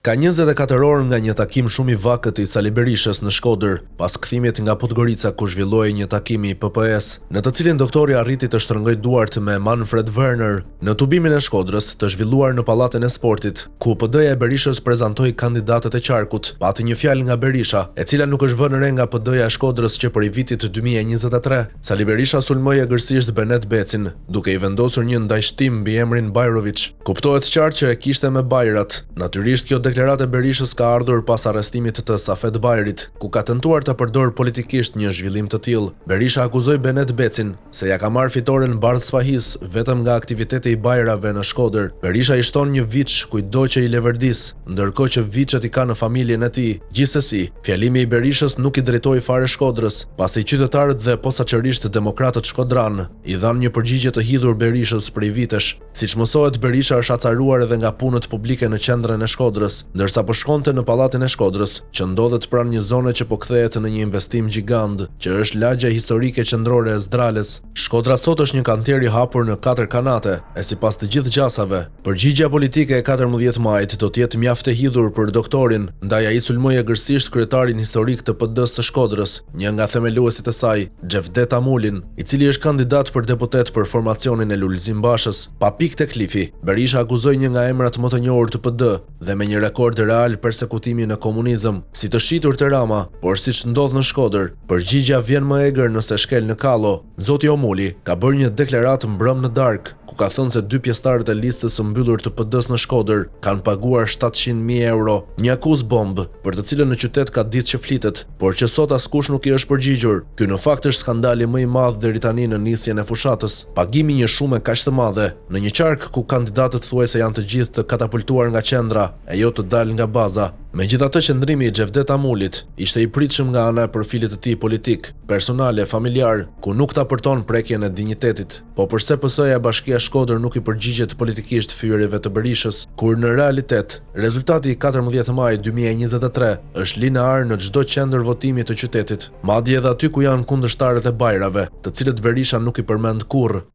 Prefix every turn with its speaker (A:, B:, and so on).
A: Ka 24 orë nga një takim shumë i vakët i Sali Berishës në Shkodër, pas kthimit nga Podgorica ku zhvillohej një takim i PPS, në të cilin doktori arriti të shtrëngoj duart me Manfred Werner në tubimin e Shkodrës të zhvilluar në Pallatin e Sportit, ku PD-ja e Berishës prezantoi kandidatët e qarkut. Pati një fjalë nga Berisha, e cila nuk është vënë re nga PD-ja e Shkodrës që për i vitit 2023, Sali Berisha sulmoi agërsisht Benet Becin, duke i vendosur një ndajshtim mbi emrin Bajrović. Kuptohet qartë që e kishte me bajrat. Natyrisht kjo deklarata e Berishës ka ardhur pas arrestimit të Safet Bajrit, ku ka tentuar të përdor politikisht një zhvillim të tillë. Berisha akuzoi Benet Becin se ja ka marrë fitoren Bardh Sfahis vetëm nga aktiviteti i bajrave në Shkodër. Berisha i shton një viç kujtdo që i levërdis, ndërkohë që viçet i ka në familjen e tij. Gjithsesi, fjalimi i Berishës nuk i drejtoi fare Shkodrës, pasi qytetarët dhe posaçërisht demokratët shkodran i dhanë një përgjigje të hidhur Berishës prej vitesh. Siç mësohet, Berisha është acaruar edhe nga punët publike në qendrën e Shkodrës, ndërsa po shkonte në Pallatin e Shkodrës, që ndodhet pranë një zone që po kthehet në një investim gjigant, që është lagja historike qendrore e Zdrales. Shkodra sot është një kantier i hapur në 4 kanate, e sipas të gjithë gjasave, përgjigjja politike e 14 majit do të jetë mjaft e hidhur për doktorin, ndaj ai sulmoi agërsisht kryetarin historik të PD-s së Shkodrës, një nga themeluesit e saj, Xhevdet Amulin, i cili është kandidat për deputet për formacionin e Lulzim Bashës. Pa pikë tek klifi, Berisha akuzoi një nga emrat më të njohur të PD dhe me një rekord real persekutimi në komunizëm, si të shitur të Rama, por siç ndodh në Shkodër, përgjigjja vjen më egër nëse shkel në kallo. Zoti Omuli ka bërë një deklaratë mbrëm në darkë, ku ka thënë se 2 pjesëtarët e listës së mbyllur të PD-s në Shkodër kanë paguar 700.000 euro, një akuzë bombë, për të cilën në qytet ka ditë që flitet, por që sot askush nuk i është përgjigjur. Ky në fakt është skandali më i madh deri tani në nisjen e fushatës. Pagimi një shume kaq të madhe në një qark ku kandidatët thuajse janë të gjithë të katapultuar nga qendra, e jo të dalë nga baza. Megjithatë, qëndrimi i Xhevdet Amulit ishte i pritshëm nga ana e profilit të tij politik, personale, familjar, ku nuk ta përton prekjen e dinjitetit. Po përse PS-ja e Bashkia Shkodër nuk i përgjigjet politikisht fyerjeve të Berishës, kur në realitet rezultati i 14 maj 2023 është linear në çdo qendër votimi të qytetit, madje edhe aty ku janë kundërshtarët e bajrave, të cilët Berisha nuk i përmend kurrë.